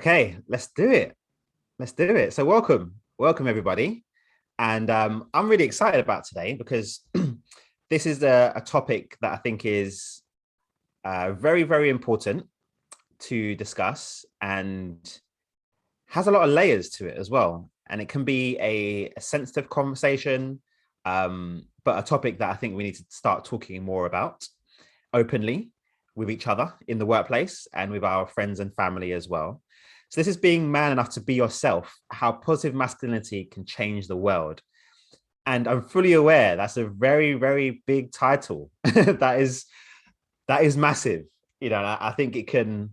Okay, let's do it. Let's do it. So welcome everybody. And I'm really excited about today because this is a topic that I think is very, very important to discuss and has a lot of layers to it as well. And it can be a sensitive conversation, but a topic that I think we need to start talking more about openly with each other in the workplace and with our friends and family as well. So this is being man enough to be yourself, how positive masculinity can change the world. And I'm fully aware that's a very, very big title. that is massive. I think it can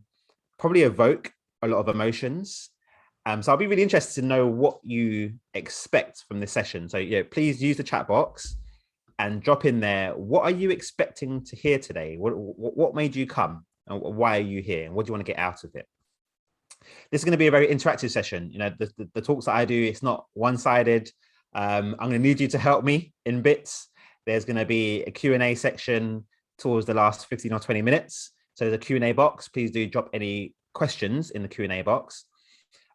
probably evoke a lot of emotions. So I'll be really interested to know what you expect from this session. So please use the chat box and drop in there. What are you expecting to hear today? What made you come? And why are you here? And what do you want to get out of it? This is going to be a very interactive session. The talks that I do, it's not one-sided. I'm going to need you to help me in bits. There's going to be a Q&A section towards the last 15 or 20 minutes. So the Q&A box, please do drop any questions in the Q&A box.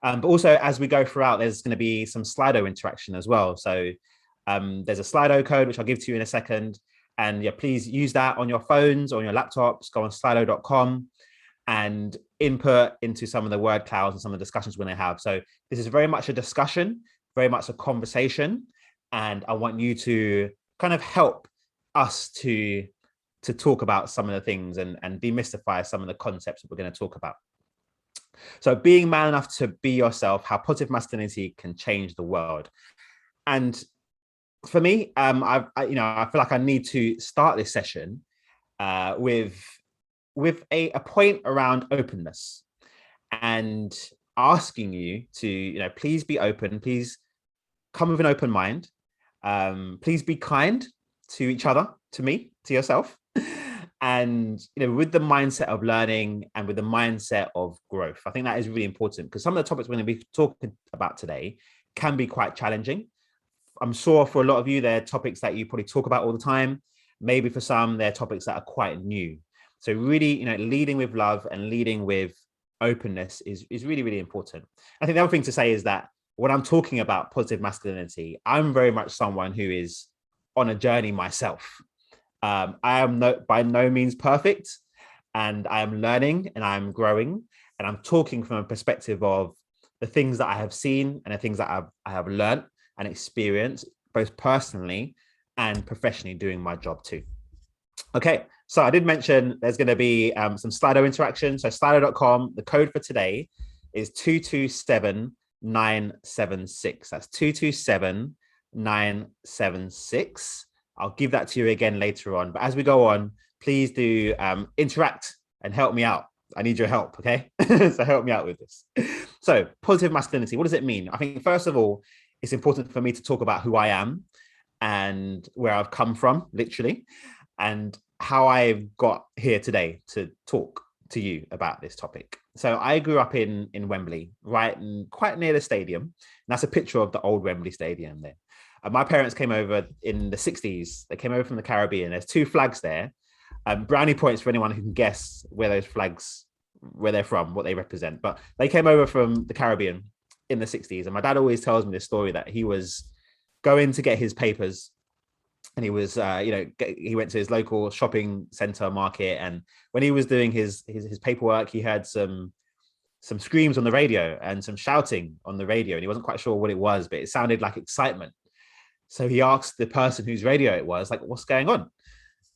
But also, as we go throughout, there's going to be some Slido interaction as well. So there's a Slido code, which I'll give to you in a second. And please use that on your phones or on your laptops. Go on slido.com and input into some of the word clouds and some of the discussions we're going to have. So this is very much a discussion, very much a conversation. And I want you to kind of help us to talk about some of the things and demystify some of the concepts that we're going to talk about. So being man enough to be yourself, how positive masculinity can change the world. And for me, I feel like I need to start this session with a point around openness and asking you to, please be open, please come with an open mind. Please be kind to each other, to me, to yourself. And, with the mindset of learning and with the mindset of growth. I think that is really important because some of the topics we're going to be talking about today can be quite challenging. I'm sure for a lot of you, they're topics that you probably talk about all the time. Maybe for some, they're topics that are quite new. So really, leading with love and leading with openness is really, really important. I think the other thing to say is that when I'm talking about positive masculinity, I'm very much someone who is on a journey myself. I am by no means perfect, and I am learning and I'm growing, and I'm talking from a perspective of the things that I have seen and the things that I have learned and experienced, both personally and professionally doing my job too. Okay, so I did mention there's going to be some Slido interaction. So slido.com, the code for today is 227976. That's 227976. I'll give that to you again later on. But as we go on, please do interact and help me out. I need your help, okay? So help me out with this. So positive masculinity, what does it mean? I think first of all, it's important for me to talk about who I am and where I've come from, literally, and how I've got here today to talk to you about this topic. So I grew up in Wembley, quite near the stadium. And that's a picture of the old Wembley Stadium there. My parents came over in the 60s. They came over from the Caribbean. There's two flags there. Brownie points for anyone who can guess where those flags, where they're from, what they represent. But they came over from the Caribbean in the 60s. And my dad always tells me this story that he was going to get his papers, and he was, he went to his local shopping center market. And when he was doing his paperwork, he heard some screams on the radio and some shouting on the radio. And he wasn't quite sure what it was, but it sounded like excitement. So he asked the person whose radio it was, like, what's going on?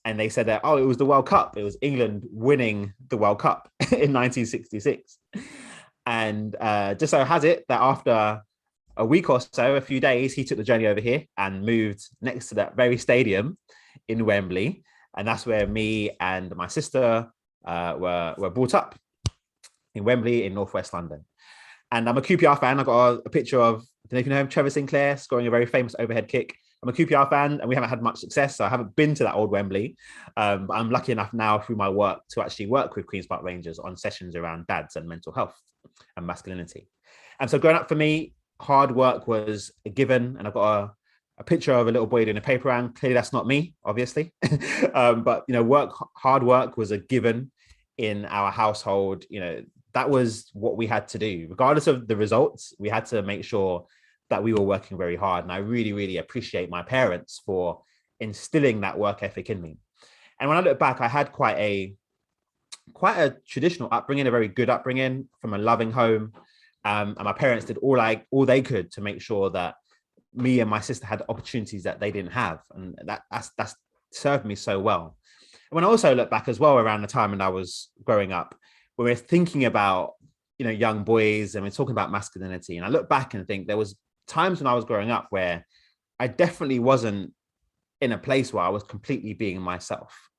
And they said that, it was the World Cup. It was England winning the World Cup in 1966. And just so has it that after a week or so, a few days, he took the journey over here and moved next to that very stadium in Wembley. And that's where me and my sister were brought up, in Wembley in Northwest London. And I'm a QPR fan. I got a picture of, I don't know if you know him, Trevor Sinclair, scoring a very famous overhead kick. I'm a QPR fan and we haven't had much success, so I haven't been to that old Wembley. But I'm lucky enough now through my work to actually work with Queen's Park Rangers on sessions around dads and mental health and masculinity. And so growing up for me, hard work was a given. And I've got a picture of a little boy doing a paper round. Clearly that's not me, obviously. But, hard work was a given in our household. that was what we had to do. Regardless of the results, we had to make sure that we were working very hard. And I really, really appreciate my parents for instilling that work ethic in me. And when I look back, I had quite a traditional upbringing, a very good upbringing from a loving home. And my parents did all they could to make sure that me and my sister had opportunities that they didn't have. And that's served me so well. And when I also look back as well around the time when I was growing up, when we're thinking about, young boys and we're talking about masculinity, and I look back and think there was times when I was growing up where I definitely wasn't in a place where I was completely being myself.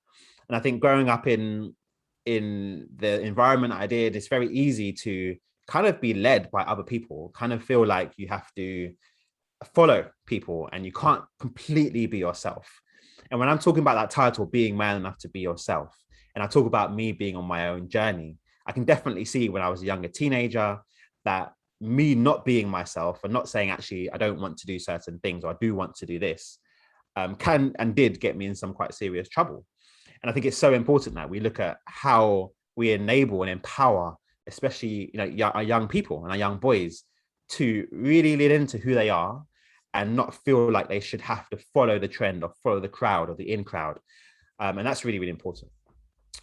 And I think growing up in the environment I did, it's very easy to kind of be led by other people, kind of feel like you have to follow people and you can't completely be yourself. And when I'm talking about that title, being man enough to be yourself, and I talk about me being on my own journey, I can definitely see when I was a younger teenager that me not being myself and not saying, actually, I don't want to do certain things, or I do want to do this, can and did get me in some quite serious trouble. And I think it's so important that we look at how we enable and empower, especially our young people and our young boys, to really lean into who they are and not feel like they should have to follow the trend or follow the crowd or the in crowd. And that's really, really important.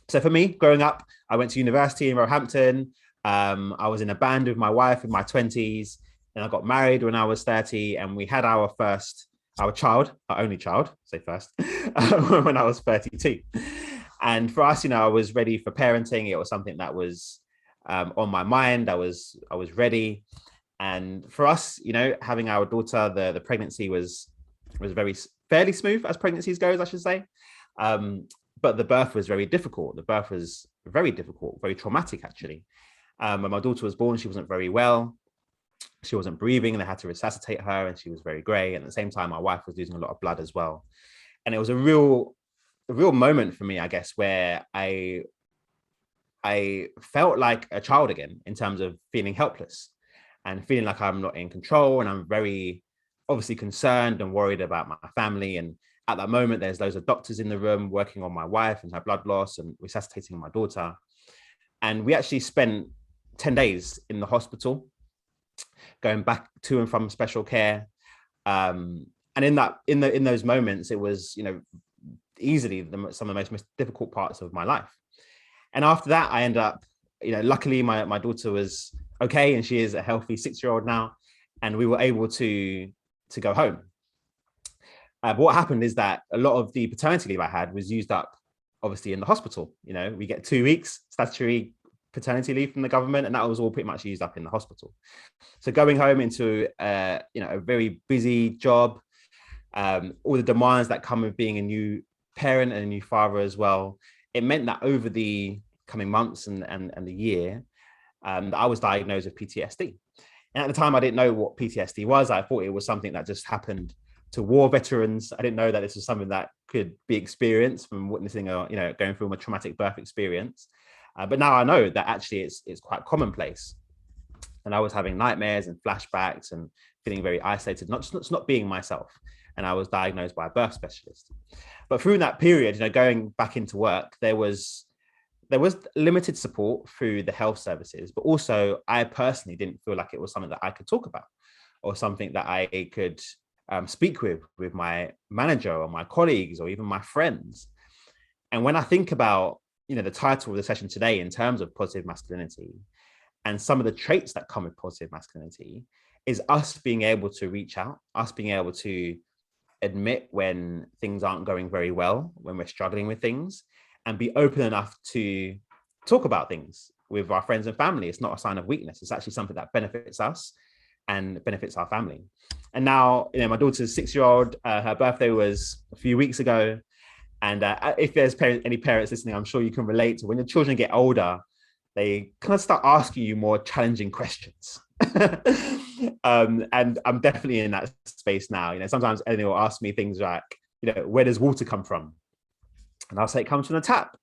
So for me, growing up, I went to university in Roehampton. I was in a band with my wife in my 20s, and I got married when I was 30, and we had our only child, say first, when I was 32. And for us, I was ready for parenting. It was something that was on my mind. I was ready. And for us, having our daughter, the pregnancy was fairly smooth as pregnancies goes, I should say. But the birth was very difficult. The birth was very difficult, very traumatic, actually. When my daughter was born, she wasn't very well. She wasn't breathing, and they had to resuscitate her, and she was very grey. And at the same time, my wife was losing a lot of blood as well. And it was a real moment for me, I guess, where I felt like a child again in terms of feeling helpless and feeling like I'm not in control. And I'm very obviously concerned and worried about my family. And at that moment, there's loads of doctors in the room working on my wife and her blood loss and resuscitating my daughter. And we actually spent 10 days in the hospital, going back to and from special care. And in those moments, it was, easily some of the most difficult parts of my life. And after that, I ended up, luckily my daughter was okay, and she is a healthy 6-year-old now, and we were able to go home. But what happened is that a lot of the paternity leave I had was used up, obviously, in the hospital. We get 2 weeks statutory paternity leave from the government, and that was all pretty much used up in the hospital. So going home into a very busy job, all the demands that come with being a new parent and a new father as well, it meant that over the coming months and the year, that I was diagnosed with PTSD. And at the time, I didn't know what PTSD was. I thought it was something that just happened to war veterans. I didn't know that this was something that could be experienced from witnessing going through a traumatic birth experience. But now I know that actually it's quite commonplace. And I was having nightmares and flashbacks and feeling very isolated, not being myself. And I was diagnosed by a birth specialist. But through that period, going back into work, there was limited support through the health services, but also I personally didn't feel like it was something that I could talk about or something that I could speak with my manager or my colleagues or even my friends. And when I think about, the title of the session today in terms of positive masculinity and some of the traits that come with positive masculinity, is us being able to reach out, us being able to admit when things aren't going very well, when we're struggling with things, and be open enough to talk about things with our friends and family. It's not a sign of weakness. It's actually something that benefits us and benefits our family. And now, my daughter's 6-year-old, her birthday was a few weeks ago. And if there's any parents listening, I'm sure you can relate to when your children get older, they kind of start asking you more challenging questions. And I'm definitely in that space now. Sometimes Eleanor will ask me things like, where does water come from? And I'll say it comes from the tap.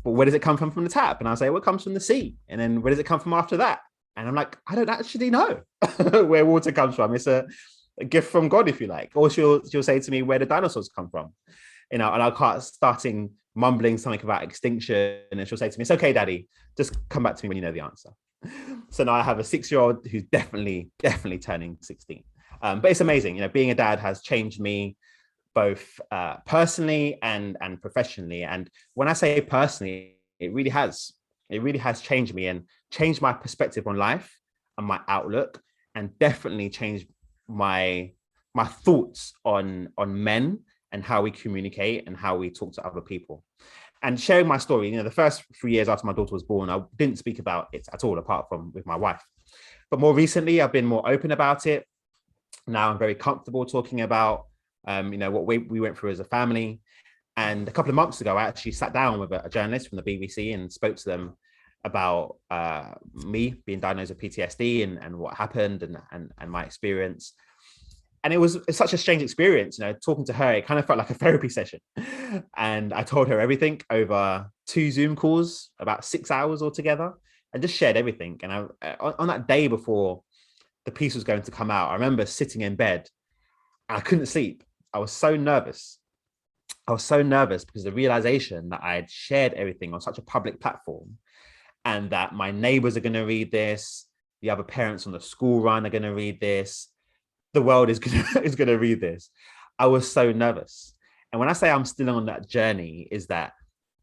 But where does it come from the tap? And I'll say, well, it comes from the sea. And then where does it come from after that? And I'm like, I don't actually know where water comes from. It's a gift from God, if you like. Or she'll say to me, where the dinosaurs come from? And I'll start starting mumbling something about extinction, and she'll say to me, "It's okay, Daddy, just come back to me when you know the answer." So now I have a 6-year-old who's definitely turning 16. But it's amazing, being a dad has changed me both personally and professionally. And when I say personally, it really has changed me and changed my perspective on life and my outlook, and definitely changed my thoughts on men and how we communicate and how we talk to other people. And sharing my story, the first 3 years after my daughter was born, I didn't speak about it at all, apart from with my wife. But more recently, I've been more open about it. Now I'm very comfortable talking about, what we went through as a family. And a couple of months ago, I actually sat down with a journalist from the BBC and spoke to them about me being diagnosed with PTSD and what happened and my experience. And it's such a strange experience, talking to her. It kind of felt like a therapy session. And I told her everything over 2 Zoom calls, about 6 hours altogether, and just shared everything. And on that day before the piece was going to come out, I remember sitting in bed and I couldn't sleep. I was so nervous. Because the realization that I had shared everything on such a public platform, and that my neighbors are going to read this, the other parents on the school run are going to read this, the world is going to read this. I was so nervous. And when I say I'm still on that journey, is that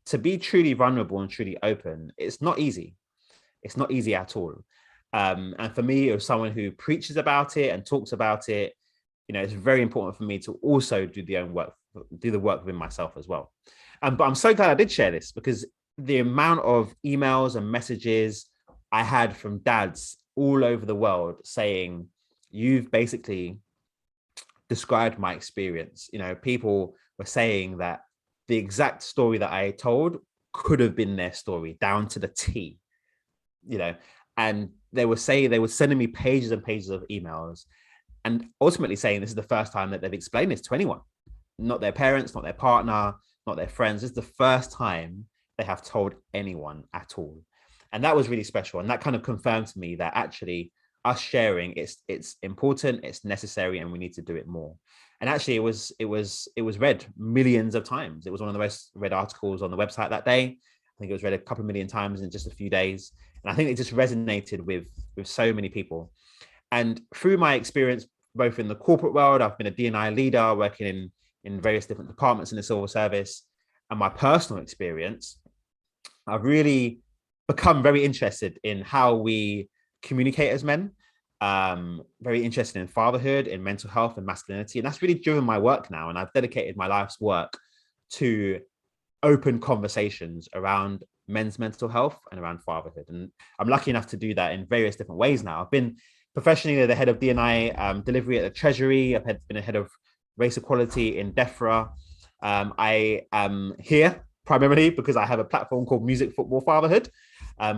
to be truly vulnerable and truly open, it's not easy. It's not easy at all. And for me, as someone who preaches about it and talks about it, it's very important for me to also do the work within myself as well. But I'm so glad I did share this, because the amount of emails and messages I had from dads all over the world saying, "You've basically described my experience." People were saying that the exact story that I told could have been their story down to the T, and they were sending me pages and pages of emails, and ultimately saying this is the first time that they've explained this to anyone, not their parents, not their partner, not their friends. This is the first time they have told anyone at all. And that was really special. And that kind of confirmed to me that actually us sharing, it's important, it's necessary, and we need to do it more. And actually it was read millions of times. It was one of the most read articles on the website that day. I think it was read a couple of million times in just a few days. And I think it just resonated with so many people. And through my experience, both in the corporate world, I've been a D&I leader working in various different departments in the civil service, and my personal experience, I've really become very interested in how we communicate as men, very interested in fatherhood, in mental health and masculinity. And that's really driven my work now. And I've dedicated my life's work to open conversations around men's mental health and around fatherhood. And I'm lucky enough to do that in various different ways now. I've been professionally the head of D&I delivery at the Treasury. I've been a head of race equality in DEFRA. I am here primarily because I have a platform called Music Football Fatherhood,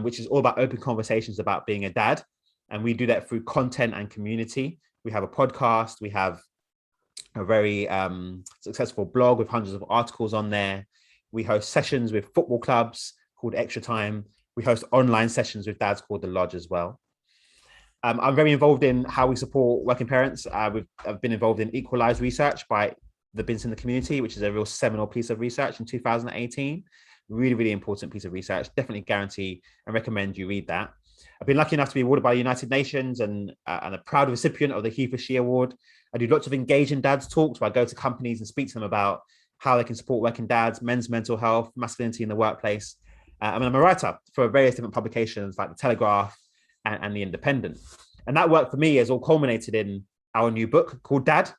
which is all about open conversations about being a dad. And we do that through content and community. We have a podcast. We have a very successful blog with hundreds of articles on there. We host sessions with football clubs called Extra Time. We host online sessions with dads called The Lodge as well. I'm very involved in how we support working parents. I've been involved in Equalise research by the Bins in the Community, which is a real seminal piece of research in 2018. Really, really important piece of research. Definitely guarantee and recommend you read that. I've been lucky enough to be awarded by the United Nations and a proud recipient of the He for She Award. I do lots of engaging dads talks where I go to companies and speak to them about how they can support working dads, men's mental health, masculinity in the workplace. I'm a writer for various different publications like The Telegraph and The Independent. And that work for me has all culminated in our new book called Dad,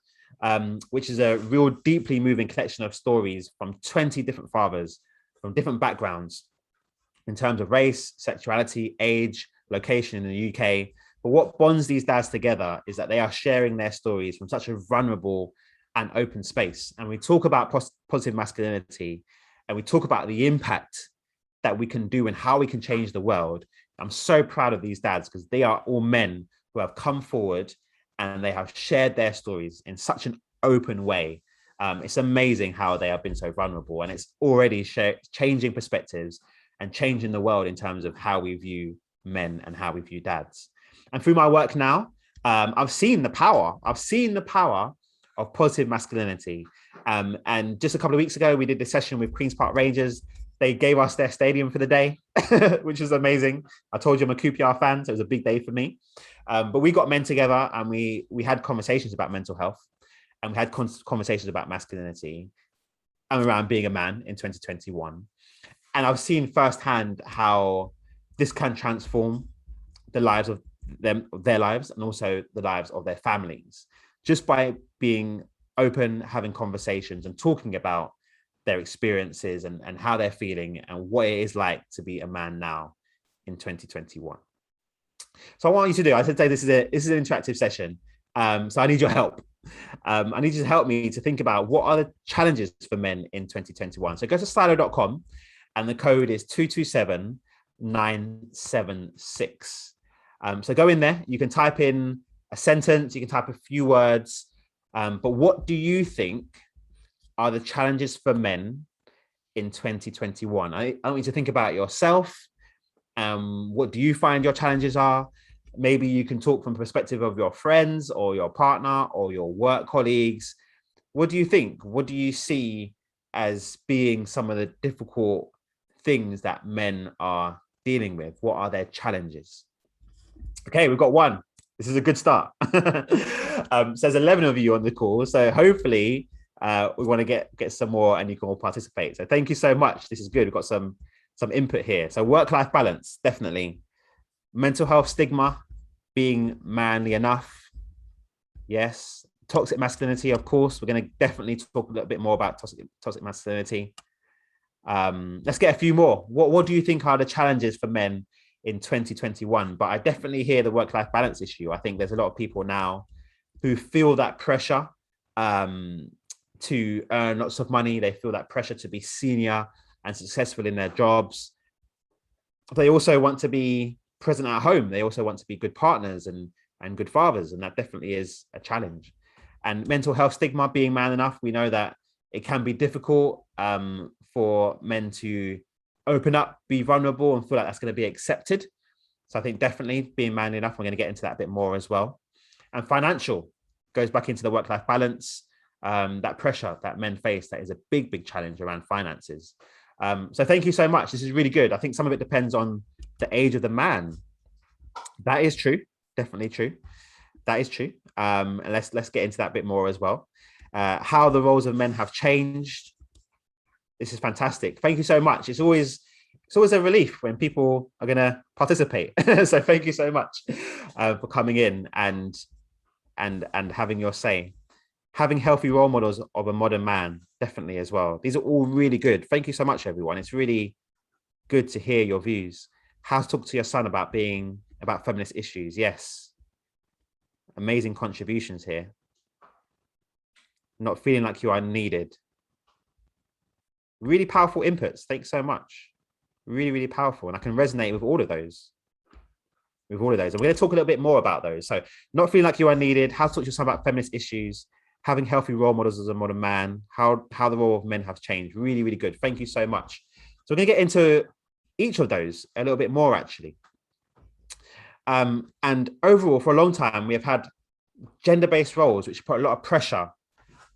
which is a real deeply moving collection of stories from 20 different fathers from different backgrounds in terms of race, sexuality, age, location in the UK. But what bonds these dads together is that they are sharing their stories from such a vulnerable and open space. And we talk about positive masculinity, and we talk about the impact that we can do and how we can change the world. I'm so proud of these dads because they are all men who have come forward and they have shared their stories in such an open way. It's amazing how they have been so vulnerable, and it's already changing perspectives and changing the world in terms of how we view men and how we view dads. And through my work now, I've seen the power of positive masculinity. And just a couple of weeks ago, we did this session with Queen's Park Rangers. They gave us their stadium for the day, which was amazing. I told you I'm a QPR fan, so it was a big day for me. But we got men together and we had conversations about mental health, and we had conversations about masculinity and around being a man in 2021. And I've seen firsthand how this can transform the lives of their lives, and also the lives of their families, just by being open, having conversations and talking about their experiences and how they're feeling and what it is like to be a man now in 2021. So I want you to do, I said, this is an interactive session. So I need your help. I need you to help me to think about what are the challenges for men in 2021. So go to slido.com and the code is 227976. So go in there, you can type in a sentence, you can type a few words, but what do you think are the challenges for men in 2021? I want you to think about yourself. What do you find your challenges are? Maybe you can talk from the perspective of your friends or your partner or your work colleagues. What do you think? What do you see as being some of the difficult things that men are dealing with? What are their challenges? Okay, we've got one. This is a good start. So there's 11 of you on the call. So hopefully we want to get some more and you can all participate. So thank you so much. This is good. We've got some input here. So work-life balance, definitely. Mental health stigma, being manly enough. Yes. Toxic masculinity, of course. We're going to definitely talk a little bit more about toxic masculinity. Let's get a few more. What do you think are the challenges for men in 2021? But I definitely hear the work-life balance issue. I think there's a lot of people now who feel that pressure to earn lots of money. They feel that pressure to be senior and successful in their jobs. They also want to be present at home. They also want to be good partners and good fathers. And that definitely is a challenge. And mental health stigma, being man enough, we know that it can be difficult for men to open up, be vulnerable, and feel like that's going to be accepted. So I think definitely being man enough, we're going to get into that a bit more as well. And financial goes back into the work-life balance, that pressure that men face, that is a big, big challenge around finances. So thank you so much. This is really good. I think some of it depends on the age of the man. That is true. Definitely true. That is true. And let's get into that a bit more as well. How the roles of men have changed. This is fantastic. Thank you so much. It's always a relief when people are going to participate. So thank you so much for coming in and having your say. Having healthy role models of a modern man, definitely as well. These are all really good. Thank you so much, everyone. It's really good to hear your views. How to talk to your son about feminist issues. Yes. Amazing contributions here. Not feeling like you are needed. Really powerful inputs. Thanks so much. Really, really powerful. And I can resonate with all of those. And we're going to talk a little bit more about those. So not feeling like you are needed. How to talk to your son about feminist issues. Having healthy role models as a modern man. How the role of men have changed. Really, really good. Thank you so much. So we're going to get into each of those a little bit more, actually. And overall, for a long time, we have had gender-based roles which put a lot of pressure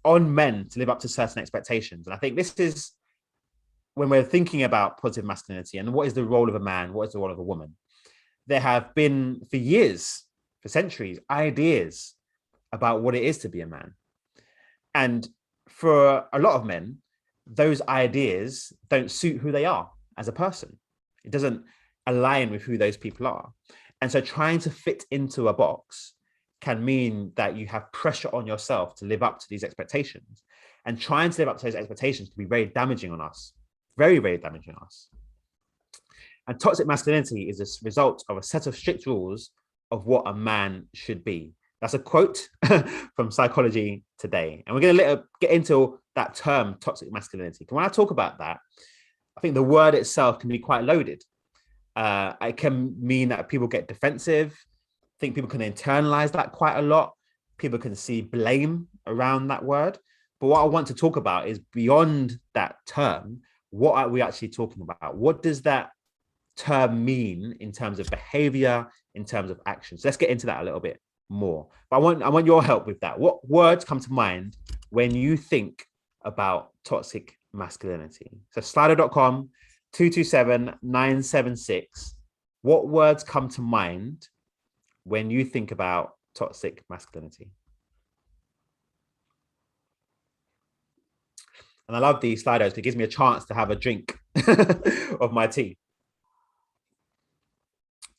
on men to live up to certain expectations. And I think this is when we're thinking about positive masculinity and what is the role of a man, what is the role of a woman. There have been, for years, for centuries, ideas about what it is to be a man. And for a lot of men, those ideas don't suit who they are as a person. It doesn't align with who those people are. And so trying to fit into a box can mean that you have pressure on yourself to live up to these expectations. And trying to live up to those expectations can be very damaging on us. Very, very damaging on us. And toxic masculinity is a result of a set of strict rules of what a man should be. That's a quote from Psychology Today. And we're going to get into that term, toxic masculinity. When I talk about that, I think the word itself can be quite loaded. It can mean that people get defensive. I think people can internalize that quite a lot. People can see blame around that word. But what I want to talk about is beyond that term, what are we actually talking about? What does that term mean in terms of behavior, in terms of action? So let's get into that a little bit more. But I want your help with that. What words come to mind when you think about toxic masculinity? So slido.com 227-976. What words come to mind when you think about toxic masculinity? And I love these Slidos. It gives me a chance to have a drink of my tea.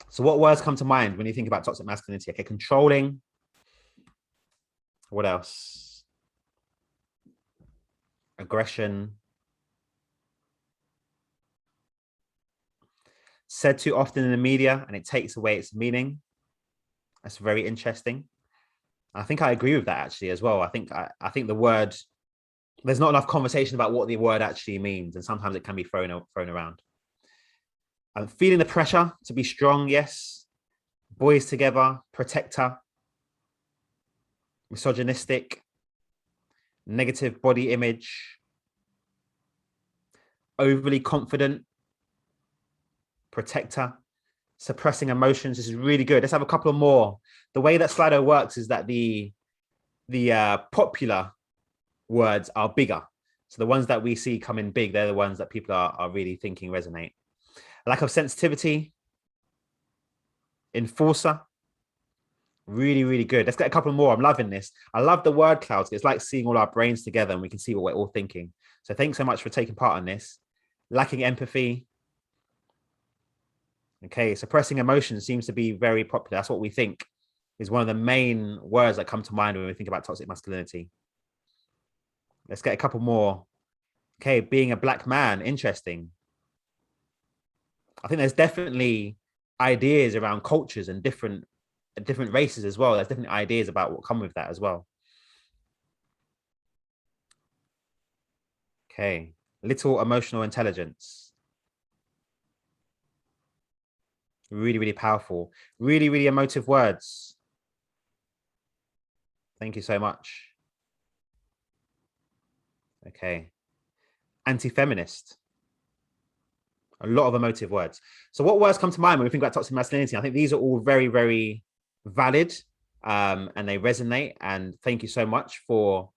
So what words come to mind when you think about toxic masculinity? Okay, controlling. What else? Aggression. Said too often in the media and it takes away its meaning. That's very interesting. I think I agree with that actually as well. I think the word, there's not enough conversation about what the word actually means, and sometimes it can be thrown around. I'm feeling the pressure to be strong, yes. Boys together, protector, misogynistic, negative body image, overly confident, protector, suppressing emotions. This is really good. Let's have a couple more. The way that Slido works is that the popular words are bigger. So the ones that we see come in big, they're the ones that people are really thinking resonate. Lack of sensitivity, enforcer, really, really good. Let's get a couple more. I'm loving this. I love the word clouds. It's like seeing all our brains together and we can see what we're all thinking. So thanks so much for taking part in this. Lacking empathy. Okay, suppressing emotions seems to be very popular. That's what we think is one of the main words that come to mind when we think about toxic masculinity. Let's get a couple more. Okay, being a black man, interesting. I think there's definitely ideas around cultures and different races as well. There's definitely ideas about what come with that as well. Okay, little emotional intelligence. Really, really powerful. Really, really emotive words. Thank you so much. Okay. Anti-feminist. A lot of emotive words. So what words come to mind when we think about toxic masculinity? I think these are all very, very valid and they resonate. And thank you so much for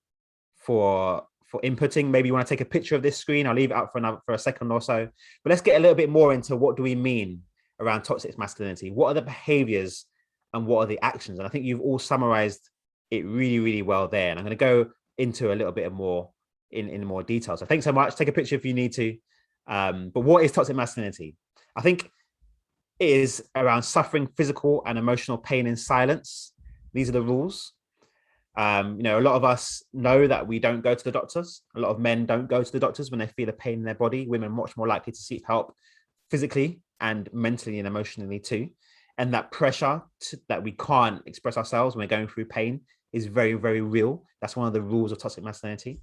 inputting. Maybe you want to take a picture of this screen. I'll leave it up for a second or so. But let's get a little bit more into what do we mean around toxic masculinity? What are the behaviors and what are the actions? And I think you've all summarized it really, really well there. And I'm going to go into a little bit more in more detail. So thanks so much. Take a picture if you need to. But what is toxic masculinity? I think it is around suffering physical and emotional pain in silence. These are the rules. A lot of us know that we don't go to the doctors. A lot of men don't go to the doctors when they feel a pain in their body. Women are much more likely to seek help physically and mentally and emotionally too. And that pressure that we can't express ourselves when we're going through pain is very, very real. That's one of the rules of toxic masculinity.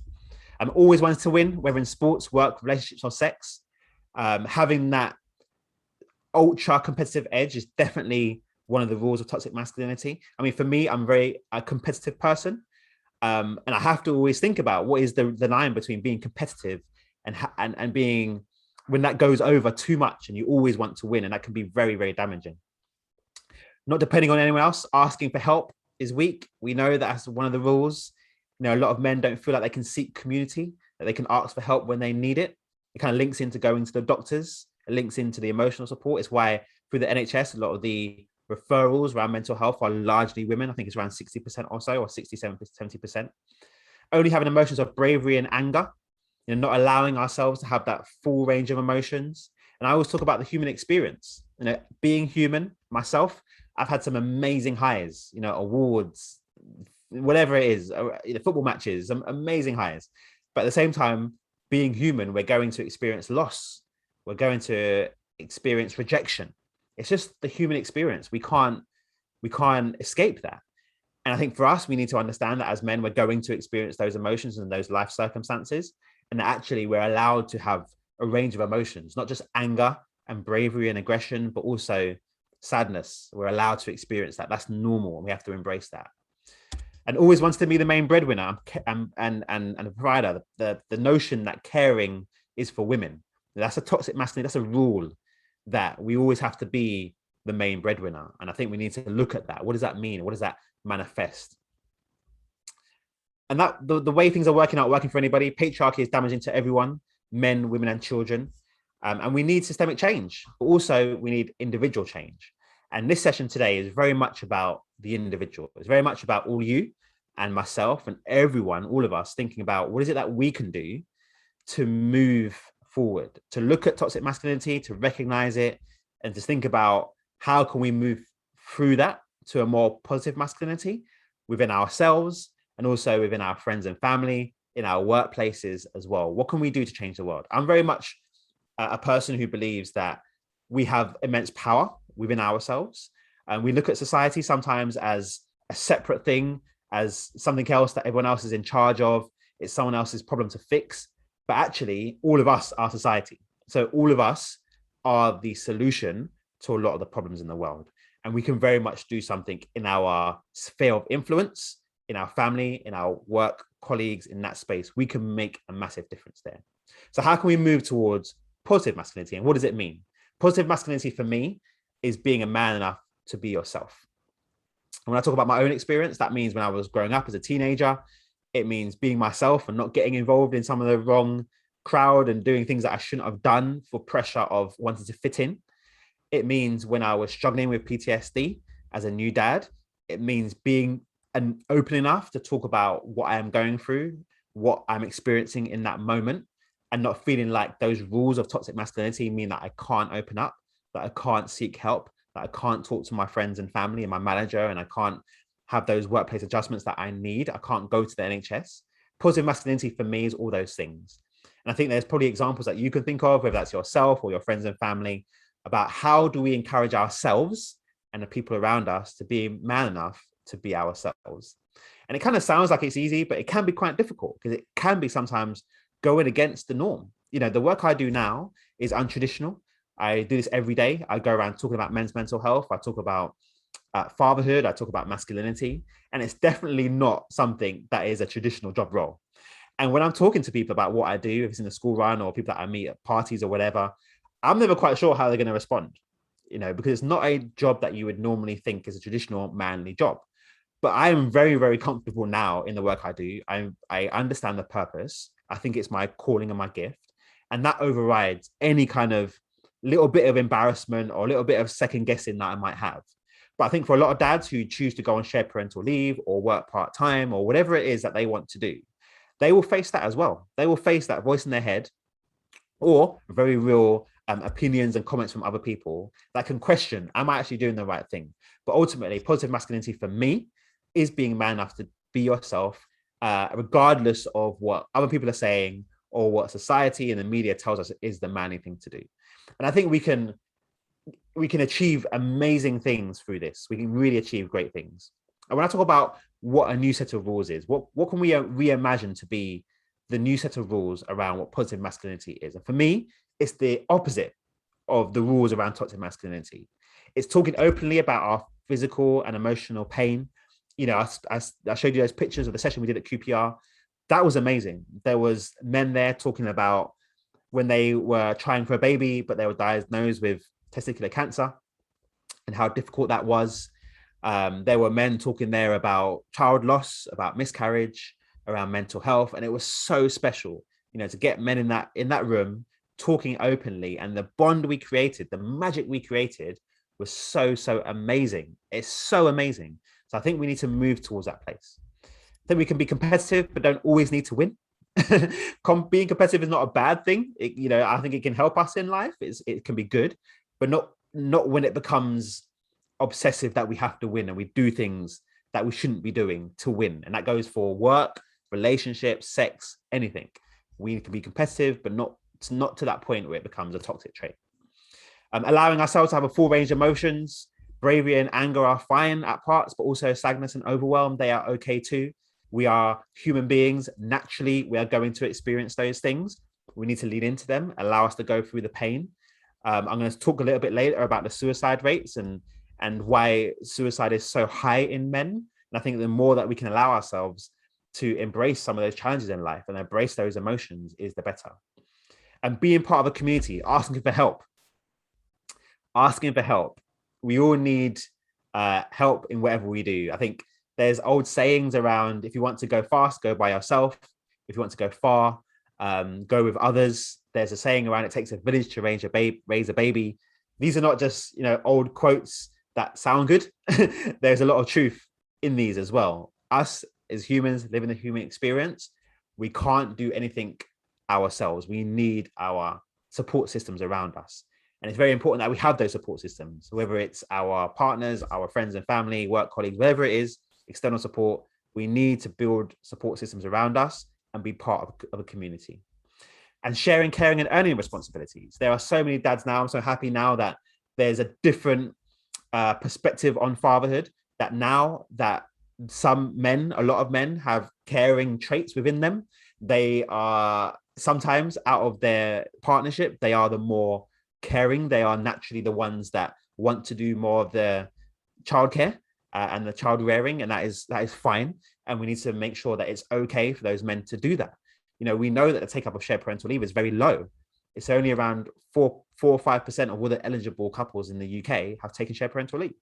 Always wants to win, whether in sports, work, relationships, or sex. Having that ultra competitive edge is definitely one of the rules of toxic masculinity. I mean, for me, I'm a competitive person. And I have to always think about what is the line between being competitive and being, when that goes over too much and you always want to win, and that can be very, very damaging. Not depending on anyone else, asking for help is weak. We know that's one of the rules. A lot of men don't feel like they can seek community, that they can ask for help when they need it. It kind of links into going to the doctors. It links into the emotional support. It's why through the NHS, a lot of the referrals around mental health are largely women. I think it's around 60% or so, or 67, 70%. Only having emotions of bravery and anger, not allowing ourselves to have that full range of emotions. And I always talk about the human experience. Being human, myself, I've had some amazing highs, awards, whatever it is, football matches, amazing highs. But at the same time, being human, we're going to experience loss. We're going to experience rejection. It's just the human experience. We can't escape that. And I think for us, we need to understand that as men, we're going to experience those emotions and those life circumstances. And that actually we're allowed to have a range of emotions, not just anger and bravery and aggression, but also sadness. We're allowed to experience that. That's normal. And we have to embrace that. And always wants to be the main breadwinner and the provider. The notion that caring is for women. That's a toxic masculinity. That's a rule that we always have to be the main breadwinner. And I think we need to look at that. What does that mean? What does that manifest? And that the way things are working for anybody. Patriarchy is damaging to everyone, men, women, and children. And we need systemic change. But also, we need individual change. And this session today is very much about the individual. It's very much about all you and myself and everyone, all of us, thinking about what is it that we can do to move forward, to look at toxic masculinity, to recognize it, and to think about how can we move through that to a more positive masculinity within ourselves and also within our friends and family, in our workplaces as well. What can we do to change the world? I'm very much a person who believes that we have immense power within ourselves. And we look at society sometimes as a separate thing, as something else that everyone else is in charge of. It's someone else's problem to fix. But actually, all of us are society. So all of us are the solution to a lot of the problems in the world. And we can very much do something in our sphere of influence, in our family, in our work colleagues, in that space. We can make a massive difference there. So how can we move towards positive masculinity? And what does it mean? Positive masculinity for me is being a man enough to be yourself. And when I talk about my own experience, that means when I was growing up as a teenager, it means being myself and not getting involved in some of the wrong crowd and doing things that I shouldn't have done for pressure of wanting to fit in. It means when I was struggling with PTSD as a new dad, it means being open enough to talk about what I am going through, what I'm experiencing in that moment, and not feeling like those rules of toxic masculinity mean that I can't open up, that I can't seek help, that I can't talk to my friends and family and my manager, and I can't have those workplace adjustments that I need. I can't go to the NHS. Positive masculinity for me is all those things. And I think there's probably examples that you can think of, whether that's yourself or your friends and family, about how do we encourage ourselves and the people around us to be man enough to be ourselves. And it kind of sounds like it's easy, but it can be quite difficult because it can be sometimes going against the norm. You know, the work I do now is untraditional. I do this every day. I go around talking about men's mental health. I talk about fatherhood. I talk about masculinity. And it's definitely not something that is a traditional job role. And when I'm talking to people about what I do, if it's in the school run or people that I meet at parties or whatever, I'm never quite sure how they're going to respond, you know, because it's not a job that you would normally think is a traditional manly job. But I am very, very comfortable now in the work I do. I understand the purpose. I think it's my calling and my gift. And that overrides any kind of little bit of embarrassment or a little bit of second guessing that I might have. But I think for a lot of dads who choose to go on shared parental leave or work part-time or whatever it is that they want to do, they will face that as well. They will face that voice in their head or very real opinions and comments from other people that can question, am I actually doing the right thing? But ultimately, positive masculinity for me is being man enough to be yourself, regardless of what other people are saying or what society and the media tells us is the manly thing to do. And I think we can achieve amazing things through this. We can really achieve great things. And when I talk about what a new set of rules is, what can we reimagine to be the new set of rules around what positive masculinity is? And for me, it's the opposite of the rules around toxic masculinity. It's talking openly about our physical and emotional pain. You know, I showed you those pictures of the session we did at QPR. That was amazing. There was men there talking about when they were trying for a baby, but they were diagnosed with testicular cancer and how difficult that was. There were men talking there about child loss, about miscarriage, around mental health. And it was so special, you know, to get men in that room talking openly, and the bond we created, the magic we created was so amazing. It's so amazing. So I think we need to move towards that place. I think we can be competitive, but don't always need to win. Being competitive is not a bad thing. You know, I think it can help us in life. It can be good, but not when it becomes obsessive that we have to win and we do things that we shouldn't be doing to win. And that goes for work, relationships, sex, anything. We need to be competitive, but not to that point where it becomes a toxic trait. Allowing ourselves to have a full range of emotions. Bravery and anger are fine at parts, but also sadness and overwhelm, they are okay too. We are human beings. Naturally, we are going to experience those things. We need to lean into them, allow us to go through the pain. I'm going to talk a little bit later about the suicide rates and why suicide is so high in men. And I think the more that we can allow ourselves to embrace some of those challenges in life and embrace those emotions is the better. And being part of a community, asking for help. We all need help in whatever we do. I think there's old sayings around, if you want to go fast, go by yourself. If you want to go far, go with others. There's a saying around, it takes a village to raise a baby. These are not just, old quotes that sound good. There's a lot of truth in these as well. Us as humans living the human experience, we can't do anything ourselves. We need our support systems around us. And it's very important that we have those support systems, whether it's our partners, our friends and family, work colleagues, whatever it is, external support. We need to build support systems around us and be part of a community. And sharing, caring, and earning responsibilities. There are so many dads now. I'm so happy now that there's a different perspective on fatherhood, that now that some men, a lot of men have caring traits within them. They are sometimes out of their partnership, they are the more caring. They are naturally the ones that want to do more of the childcare and the child rearing, and that is fine. And we need to make sure that it's okay for those men to do that. We know that the take up of shared parental leave is very low. It's only around 4 or 5% of all the eligible couples in the UK have taken shared parental leave.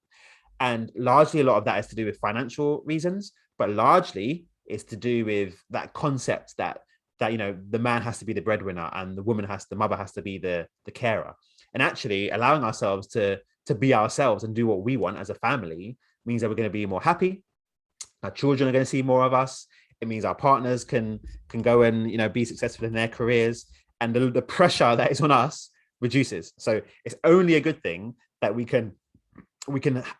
And largely a lot of that is to do with financial reasons, but largely it's to do with that concept that the man has to be the breadwinner and the mother has to be the carer. And actually allowing ourselves to be ourselves and do what we want as a family means that we're going to be more happy. Our children are going to see more of us. It means our partners can go and be successful in their careers, and the pressure that is on us reduces. So it's only a good thing that we can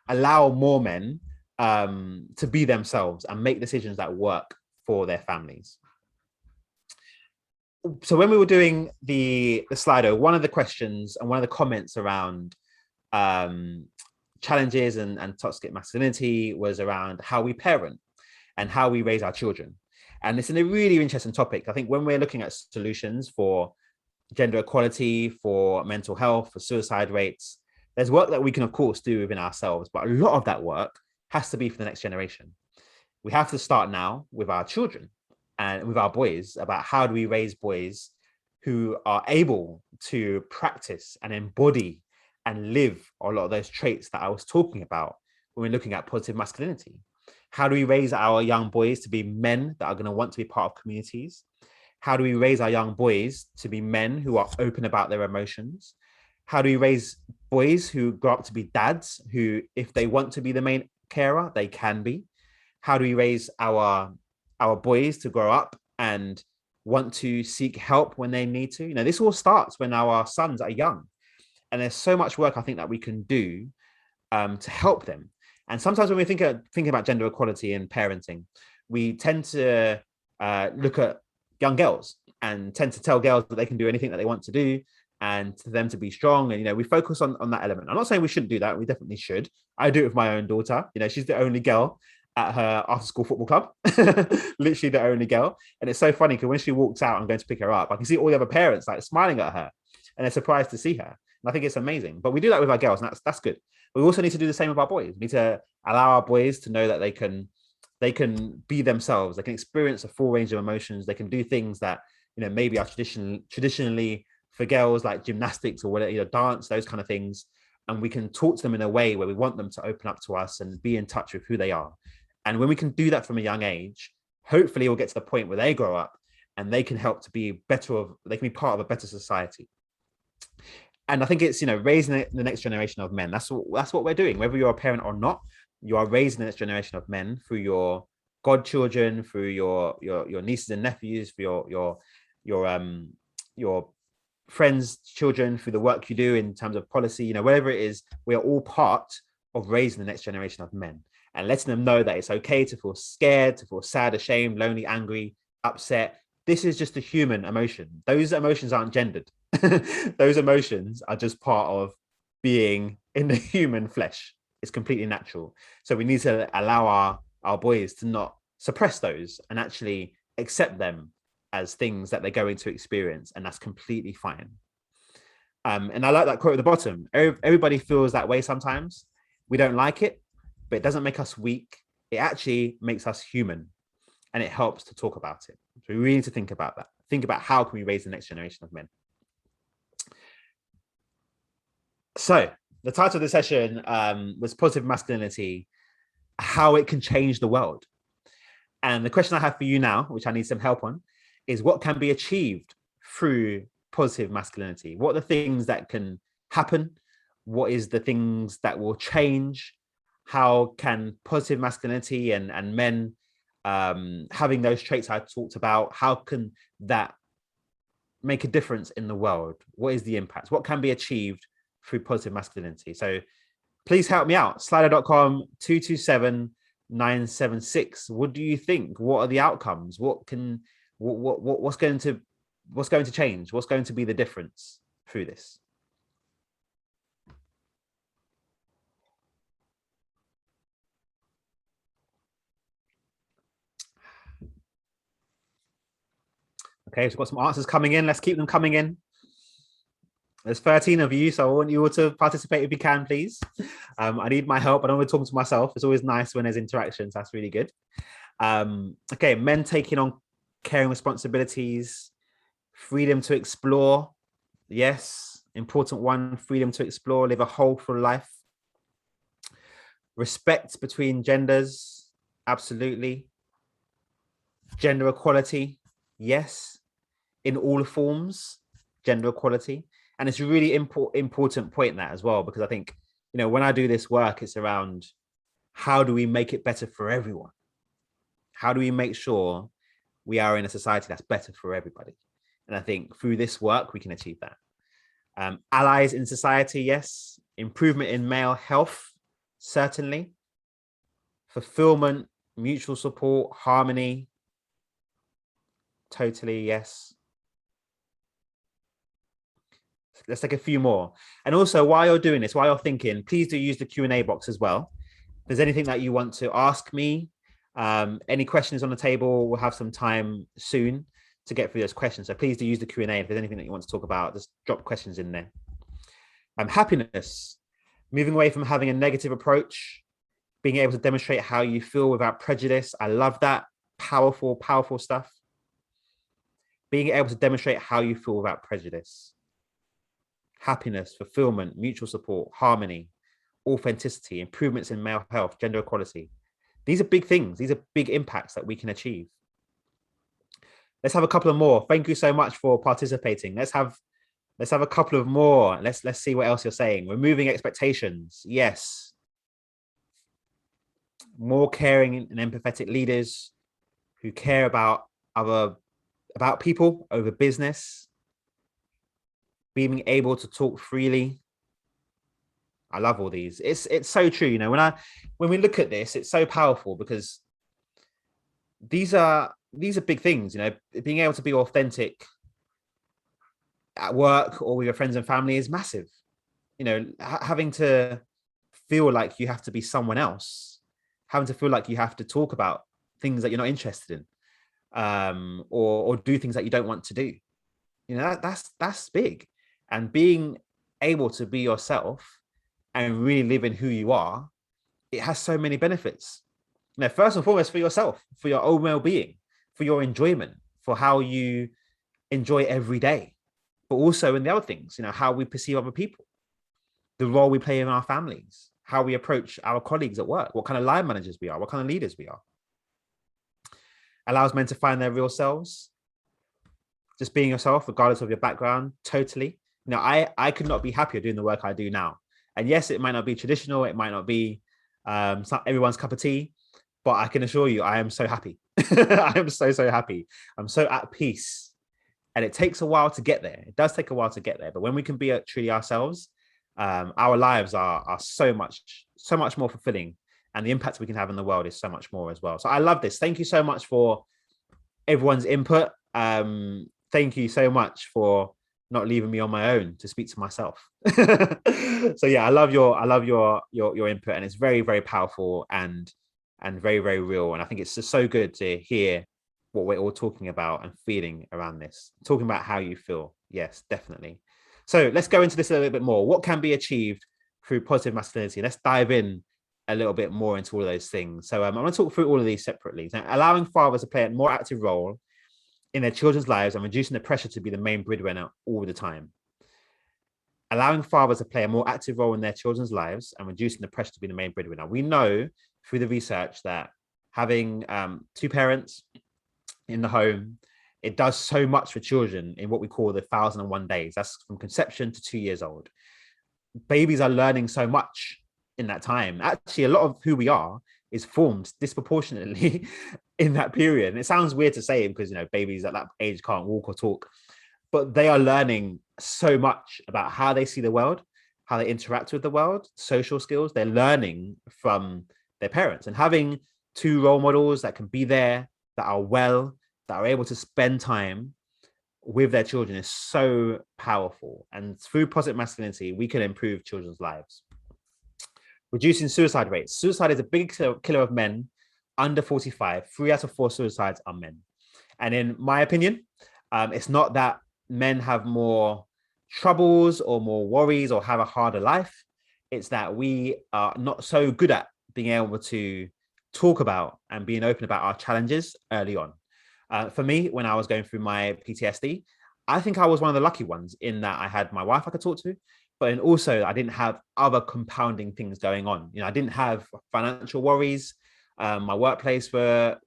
allow more men to be themselves and make decisions that work for their families. So when we were doing the Slido, one of the questions and one of the comments around challenges and toxic masculinity was around how we parent and how we raise our children. And it's a really interesting topic. I think when we're looking at solutions for gender equality, for mental health, for suicide rates, there's work that we can, of course, do within ourselves, but a lot of that work has to be for the next generation. We have to start now with our children and with our boys about how do we raise boys who are able to practice and embody and live a lot of those traits that I was talking about when we're looking at positive masculinity. How do we raise our young boys to be men that are going to want to be part of communities? How do we raise our young boys to be men who are open about their emotions? How do we raise boys who grow up to be dads who, if they want to be the main carer, they can be? How do we raise our boys to grow up and want to seek help when they need to? This all starts when our sons are young. And there's so much work I think that we can do to help them. And sometimes when we thinking about gender equality and parenting, we tend to look at young girls and tend to tell girls that they can do anything that they want to do and for them to be strong. And, we focus on that element. I'm not saying we shouldn't do that. We definitely should. I do it with my own daughter. She's the only girl at her after school football club, literally the only girl. And it's so funny because when she walks out, I'm going to pick her up, I can see all the other parents like smiling at her and they're surprised to see her. And I think it's amazing. But we do that with our girls, and that's good. We also need to do the same with our boys. We need to allow our boys to know that they can be themselves. They can experience a full range of emotions. They can do things that maybe are traditionally for girls, like gymnastics or whatever, dance, those kind of things. And we can talk to them in a way where we want them to open up to us and be in touch with who they are. And when we can do that from a young age, hopefully we'll get to the point where they grow up and they can help to be they can be part of a better society. And I think it's, raising the next generation of men. That's what we're doing. Whether you're a parent or not, you are raising the next generation of men through your godchildren, through your nieces and nephews, for your friends' children, through the work you do in terms of policy, whatever it is. We are all part of raising the next generation of men and letting them know that it's okay to feel scared, to feel sad, ashamed, lonely, angry, upset. This is just a human emotion. Those emotions aren't gendered. Those emotions are just part of being in the human flesh. It's completely natural. So we need to allow our boys to not suppress those and actually accept them as things that they're going to experience, and that's completely fine. And I like that quote at the bottom. Everybody feels that way sometimes. We don't like it, but it doesn't make us weak. It actually makes us human, and it helps to talk about it. So we really need to think about that. Think about how can we raise the next generation of men. So the title of the session was Positive Masculinity, How It Can Change the World. And the question I have for you now, which I need some help on, is what can be achieved through positive masculinity? What are the things that can happen? What is the things that will change? How can positive masculinity and men having those traits I talked about, how can that make a difference in the world? What is the impact? What can be achieved through positive masculinity? So please help me out. Slido.com 227976. What do you think? What are the outcomes? What's going to change? What's going to be the difference through this? Okay, so we've got some answers coming in. Let's keep them coming in. There's 13 of you, so I want you all to participate if you can, please. I need my help. I don't want to talk to myself. It's always nice when there's interactions. That's really good. Okay, men taking on caring responsibilities, freedom to explore. Yes, important one. Freedom to explore, live a wholeful life. Respect between genders, absolutely. Gender equality, yes, in all forms, gender equality. And it's a really important point that as well, because I think, you know, when I do this work, it's around how do we make it better for everyone? How do we make sure we are in a society that's better for everybody? And I think through this work, we can achieve that. Allies in society, yes. Improvement in male health, certainly. Fulfillment, mutual support, harmony, totally, yes. Let's take a few more. And also, while you're doing this, while you're thinking, please do use the Q&A box as well. If there's anything that you want to ask me, any questions on the table, we'll have some time soon to get through those questions. So please do use the Q&A. If there's anything that you want to talk about, just drop questions in there. Happiness, moving away from having a negative approach, being able to demonstrate how you feel without prejudice. I love that. Powerful, powerful stuff. Being able to demonstrate how you feel without prejudice. Happiness, fulfillment, mutual support, harmony, authenticity, improvements in male health, gender equality. These are big things. These are big impacts that we can achieve. Let's have a couple of more. Thank you so much for participating. Let's have a couple of more. Let's see what else you're saying. Removing expectations. Yes. More caring and empathetic leaders who care about people over business. Being able to talk freely. I love all these. It's so true. You know, when we look at this, it's so powerful because these are big things. You know, being able to be authentic at work or with your friends and family is massive. You know, having to feel like you have to be someone else, having to feel like you have to talk about things that you're not interested in, or do things that you don't want to do. You know, that's big. And being able to be yourself and really live in who you are, it has so many benefits. You know, first and foremost, for yourself, for your own well-being, for your enjoyment, for how you enjoy every day, but also in the other things, you know, how we perceive other people, the role we play in our families, how we approach our colleagues at work, what kind of line managers we are, what kind of leaders we are. Allows men to find their real selves. Just being yourself, regardless of your background, totally. You know, I could not be happier doing the work I do now. And yes, it might not be traditional. It might not be everyone's cup of tea, but I can assure you, I am so happy. I am so happy. I'm so at peace. And it takes a while to get there. It does take a while to get there. But when we can be truly ourselves, our lives are so much more fulfilling. And the impact we can have in the world is so much more as well. So I love this. Thank you so much for everyone's input. Thank you so much for not leaving me on my own to speak to myself. So yeah, I love your input, and it's very, very powerful and very, very real. And I think it's just so good to hear what we're all talking about and feeling around this, talking about how you feel. Yes, definitely. So let's go into this a little bit more. What can be achieved through positive masculinity? Let's dive in a little bit more into all of those things. So I'm going to talk through all of these separately. So allowing fathers to play a more active role in their children's lives and reducing the pressure to be the main breadwinner all the time. allowing fathers to play a more active role in their children's lives and reducing the pressure to be the main breadwinner. We know through the research that having two parents in the home, it does so much for children in what we call the 1,001 days. That's from conception to 2 years old. Babies are learning so much in that time. Actually, a lot of who we are is formed disproportionately in that period. And it sounds weird to say it because, babies at that age can't walk or talk, but they are learning so much about how they see the world, how they interact with the world, social skills. They're learning from their parents, and having two role models that can be there, that are able to spend time with their children is so powerful. And through positive masculinity, we can improve children's lives. Reducing suicide rates. Suicide is a big killer of men under 45. 3 out of 4 suicides are men. And in my opinion, it's not that men have more troubles or more worries or have a harder life. It's that we are not so good at being able to talk about and being open about our challenges early on. For me, when I was going through my PTSD, I think I was one of the lucky ones in that I had my wife I could talk to, but also I didn't have other compounding things going on. I didn't have financial worries. My workplace were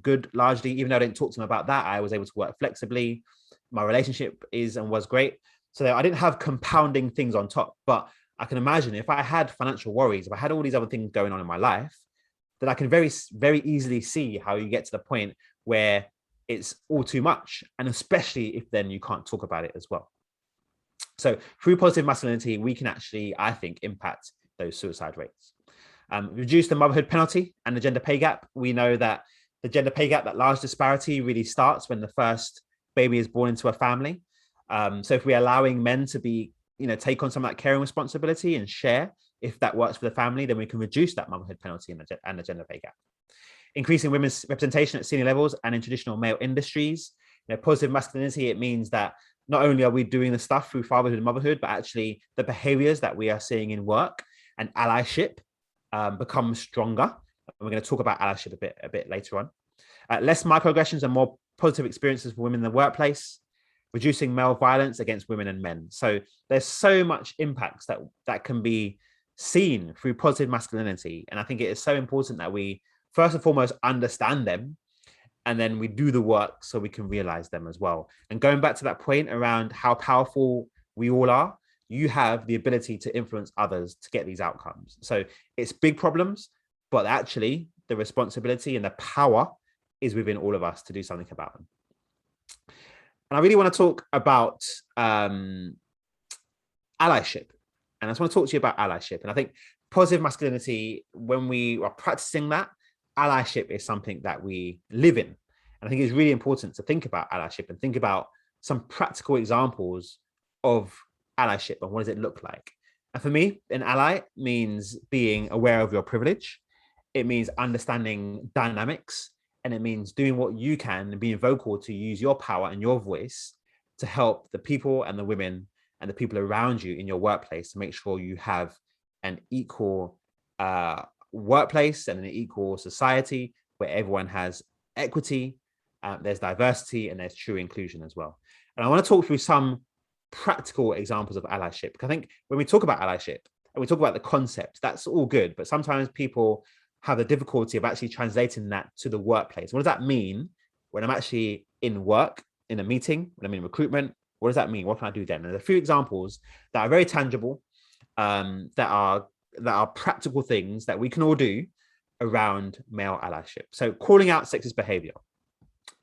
good largely, even though I didn't talk to them about that. I was able to work flexibly. My relationship is and was great. So I didn't have compounding things on top, but I can imagine if I had financial worries, if I had all these other things going on in my life, then I can very, very easily see how you get to the point where it's all too much. And especially if then you can't talk about it as well. So through positive masculinity, we can actually, I think, impact those suicide rates. Reduce the motherhood penalty and the gender pay gap. We know that the gender pay gap, that large disparity really starts when the first baby is born into a family. So if we're allowing men to be, take on some of that caring responsibility and share, if that works for the family, then we can reduce that motherhood penalty and the gender pay gap. Increasing women's representation at senior levels and in traditional male industries. Positive masculinity, it means that not only are we doing the stuff through fatherhood and motherhood, but actually the behaviors that we are seeing in work and allyship become stronger. And we're going to talk about allyship a bit later on. Less microaggressions and more positive experiences for women in the workplace. Reducing male violence against women and men. So there's so much impacts that can be seen through positive masculinity. And I think it is so important that we first and foremost understand them, and then we do the work so we can realize them as well. And going back to that point around how powerful we all are, you have the ability to influence others to get these outcomes. So it's big problems, but actually the responsibility and the power is within all of us to do something about them. And I really want to talk about allyship. And I just want to talk to you about allyship. And I think positive masculinity, when we are practicing that, allyship is something that we live in. And I think it's really important to think about allyship and think about some practical examples of allyship and what does it look like. And for me, an ally means being aware of your privilege. It means understanding dynamics, and it means doing what you can and being vocal to use your power and your voice to help the people and the women and the people around you in your workplace to make sure you have an equal workplace and an equal society where everyone has equity, there's diversity, and there's true inclusion as well. And I want to talk through some practical examples of allyship, because I think when we talk about allyship and we talk about the concept, that's all good, but sometimes people have the difficulty of actually translating that to the workplace. What does that mean when I'm actually in work, in a meeting, when I'm in recruitment? What does that mean? What can I do then? And there's a few examples that are very tangible, that are practical things that we can all do around male allyship. So calling out sexist behavior.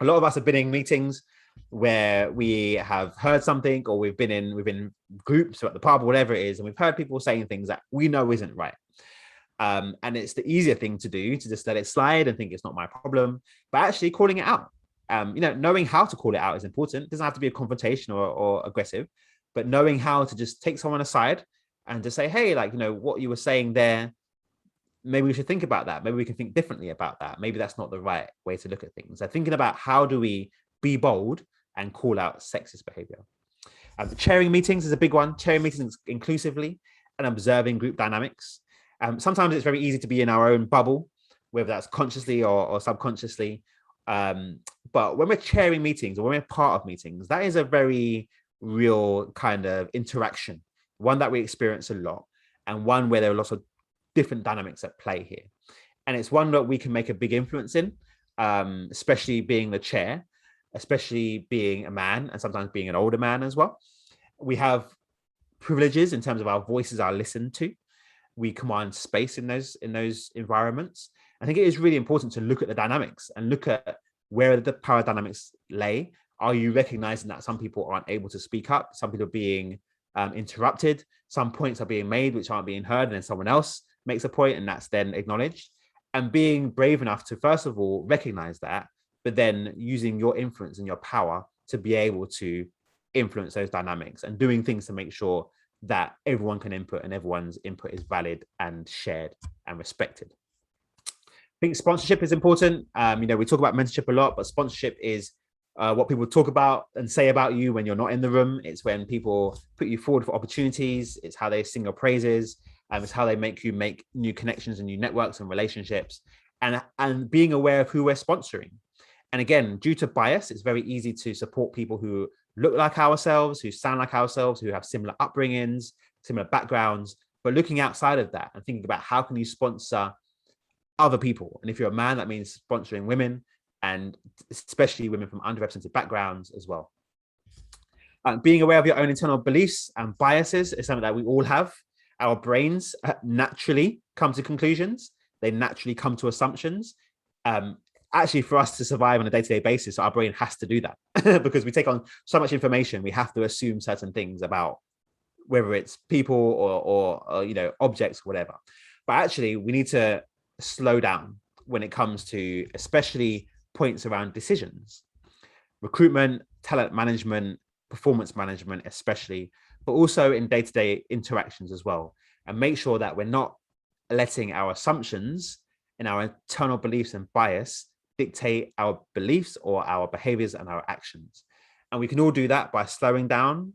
A lot of us have been in meetings where we have heard something, or we've been in groups or at the pub, whatever it is, and we've heard people saying things that we know isn't right. And it's the easier thing to do, to just let it slide and think it's not my problem, but actually calling it out. Knowing how to call it out is important. It doesn't have to be a confrontation or aggressive, but knowing how to just take someone aside and just say, hey, what you were saying there, maybe we should think about that. Maybe we can think differently about that. Maybe that's not the right way to look at things. So thinking about how do we be bold and call out sexist behavior. Chairing meetings is a big one. Chairing meetings inclusively and observing group dynamics. Sometimes it's very easy to be in our own bubble, whether that's consciously or subconsciously. But when we're chairing meetings or when we're part of meetings, that is a very real kind of interaction one that we experience a lot, and one where there are lots of different dynamics at play here. And it's one that we can make a big influence in, especially being the chair, especially being a man, and sometimes being an older man as well. We have privileges in terms of our voices are listened to. We command space in those environments. I think it is really important to look at the dynamics and look at where the power dynamics lay. Are you recognizing that some people aren't able to speak up? Some people are being interrupted. Some points are being made which aren't being heard, and then someone else makes a point and that's then acknowledged. And being brave enough to, first of all, recognize that, but then using your influence and your power to be able to influence those dynamics and doing things to make sure that everyone can input and everyone's input is valid and shared and respected. I think sponsorship is important. We talk about mentorship a lot, but sponsorship is what people talk about and say about you when you're not in the room. It's when people put you forward for opportunities. It's how they sing your praises. It's how they make you make new connections and new networks and relationships, and being aware of who we're sponsoring. And again, due to bias, it's very easy to support people who look like ourselves, who sound like ourselves, who have similar upbringings, similar backgrounds. But looking outside of that and thinking about how can you sponsor other people. And if you're a man, that means sponsoring women, and especially women from underrepresented backgrounds as well. Being aware of your own internal beliefs and biases is something that we all have. Our brains naturally come to conclusions. They naturally come to assumptions. Actually, for us to survive on a day-to-day basis, our brain has to do that because we take on so much information. We have to assume certain things about whether it's people or objects, whatever. But actually, we need to slow down when it comes to especially points around decisions, recruitment, talent management, performance management, especially, but also in day-to-day interactions as well. And make sure that we're not letting our assumptions and our internal beliefs and bias dictate our beliefs or our behaviors and our actions. And we can all do that by slowing down,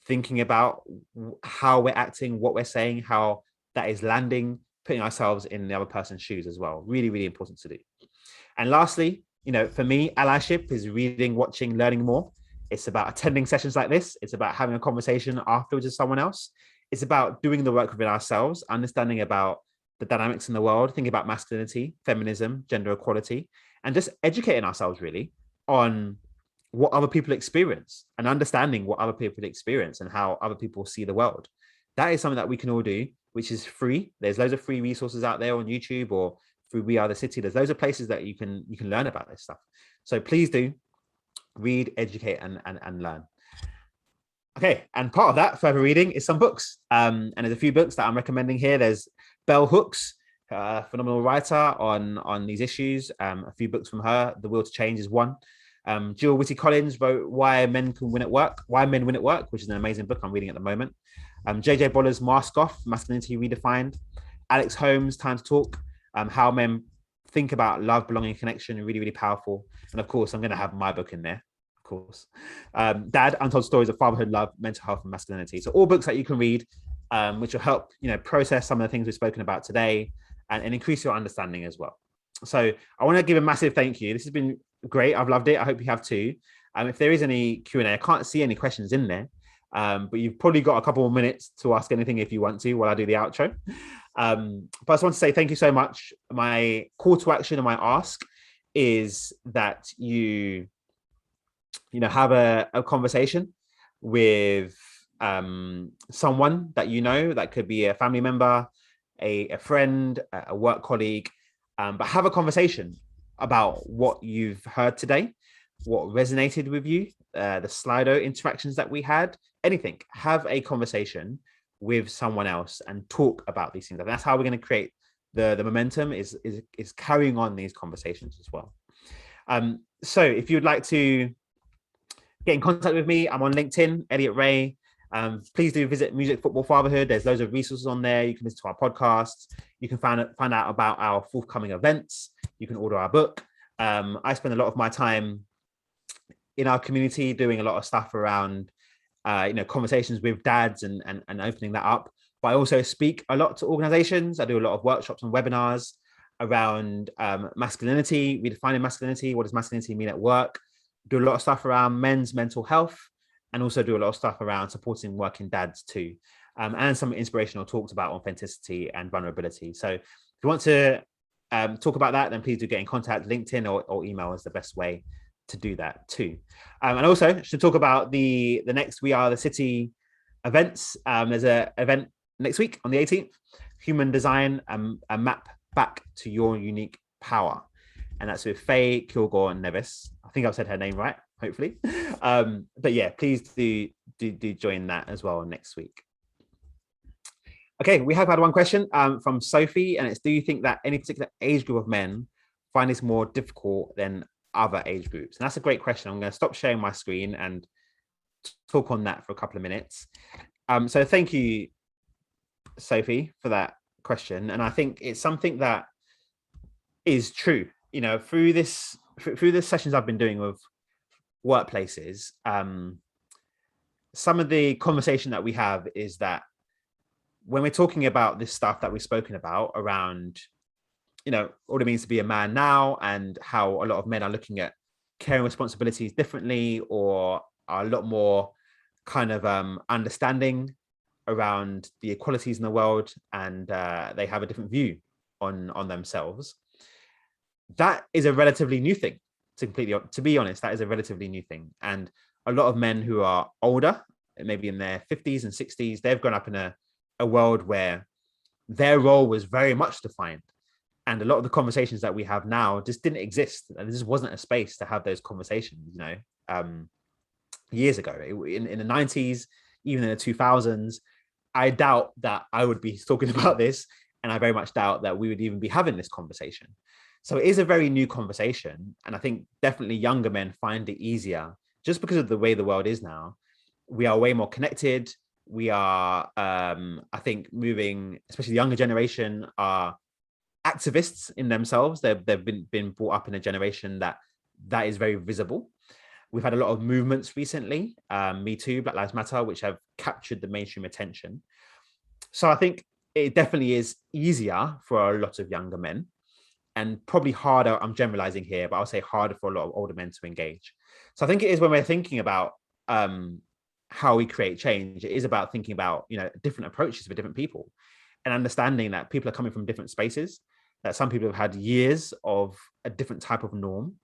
thinking about how we're acting, what we're saying, how that is landing, putting ourselves in the other person's shoes as well. Really, really important to do. And lastly, for me, allyship is reading, watching, learning more. It's about attending sessions like this. It's about having a conversation afterwards with someone else. It's about doing the work within ourselves, understanding about the dynamics in the world, thinking about masculinity, feminism, gender equality, and just educating ourselves really on what other people experience and understanding what other people experience and how other people see the world. That is something that we can all do, which is free. There's loads of free resources out there on YouTube or through We Are the City. There's loads of places that you can learn about this stuff. So please do read, educate, and learn. Okay, and part of that further reading is some books. And there's a few books that I'm recommending here. There's Bell Hooks, a phenomenal writer on these issues. A few books from her. The Will to Change is one. Jill Whitty Collins wrote Why Men Win at Work, which is an amazing book I'm reading at the moment. JJ Boller's Mask Off, Masculinity Redefined. Alex Holmes' Time to Talk, How Men Think About Love, Belonging, Connection, really, really powerful. And of course, I'm going to have my book in there, of course. Dad, Untold Stories of Fatherhood, Love, Mental Health, and Masculinity. So all books that you can read, which will help, process some of the things we've spoken about today and increase your understanding as well. So I want to give a massive thank you. This has been great. I've loved it. I hope you have too. If there is any Q&A, I can't see any questions in there, but you've probably got a couple more minutes to ask anything if you want to while I do the outro. But I just want to say thank you so much. My call to action and my ask is that you have a conversation with someone that that could be a family member, a friend, a work colleague, but have a conversation about what you've heard today, what resonated with you, the Slido interactions that we had, anything. Have a conversation with someone else and talk about these things. And that's how we're going to create the momentum is carrying on these conversations as well. So if you'd like to get in contact with me, I'm on LinkedIn, Elliott Rae. Please do visit Music Football Fatherhood. There's loads of resources on there. You can listen to our podcasts. You can find out about our forthcoming events. You can order our book. I spend a lot of my time in our community doing a lot of stuff around conversations with dads and opening that up. But I also speak a lot to organizations. I do a lot of workshops and webinars around masculinity, redefining masculinity. What does masculinity mean at work? Do a lot of stuff around men's mental health, and also do a lot of stuff around supporting working dads too. and some inspirational talks about authenticity and vulnerability. So if you want to talk about that, then please do get in contact. LinkedIn or email is the best way to do that too. And also should talk about the next We Are the City events. There's an event next week on the 18th, Human Design, a map back to your unique power. And that's with Faye, Kilgore, and Nevis. I think I've said her name right, hopefully. But yeah, please do join that as well next week. Okay, we have had one question from Sophie, and it's, do you think that any particular age group of men find this more difficult than other age groups? And that's a great question. I'm going to stop sharing my screen and talk on that for a couple of minutes. So thank you, Sophie, for that question. And I think it's something that is true. You know, through the sessions I've been doing with workplaces, some of the conversation that we have is that when we're talking about this stuff that we've spoken about around, you know, what it means to be a man now, and how a lot of men are looking at caring responsibilities differently, or are a lot more kind of understanding around the equalities in the world, and they have a different view on themselves. That is a relatively new thing. To be honest, that is a relatively new thing. And a lot of men who are older, maybe in their 50s and 60s, they've grown up in a world where their role was very much defined. And a lot of the conversations that we have now just didn't exist. And there just wasn't a space to have those conversations, you know, years ago. In the 90s, even in the 2000s, I doubt that I would be talking about this. And I very much doubt that we would even be having this conversation. So it is a very new conversation. And I think definitely younger men find it easier just because of the way the world is now. We are way more connected. We are, I think, moving, especially the younger generation, are activists in themselves. They've been brought up in a generation that is very visible. We've had a lot of movements recently, Me Too, Black Lives Matter, which have captured the mainstream attention. So I think it definitely is easier for a lot of younger men, and probably harder, I'm generalizing here, but I'll say harder for a lot of older men to engage. So I think it is, when we're thinking about how we create change, it is about thinking about, you know, different approaches for different people, and understanding that people are coming from different spaces, that some people have had years of a different type of norm,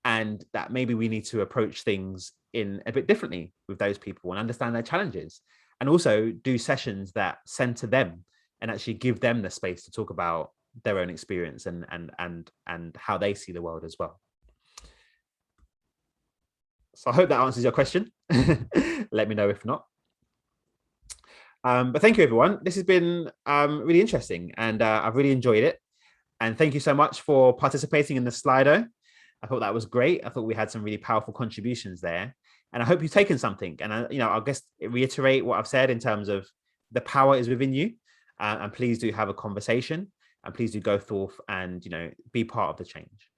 and that maybe we need to approach things in a bit differently with those people and understand their challenges, and also do sessions that center them and actually give them the space to talk about their own experience and how they see the world as well. So I hope that answers your question. Let me know if not. But thank you, everyone. This has been really interesting, and I've really enjoyed it. And thank you so much for participating in the Slido. I thought that was great. I thought we had some really powerful contributions there. And I hope you've taken something. And, you know, I'll just reiterate what I've said in terms of the power is within you. And please do have a conversation. And please do go forth and, you know, be part of the change.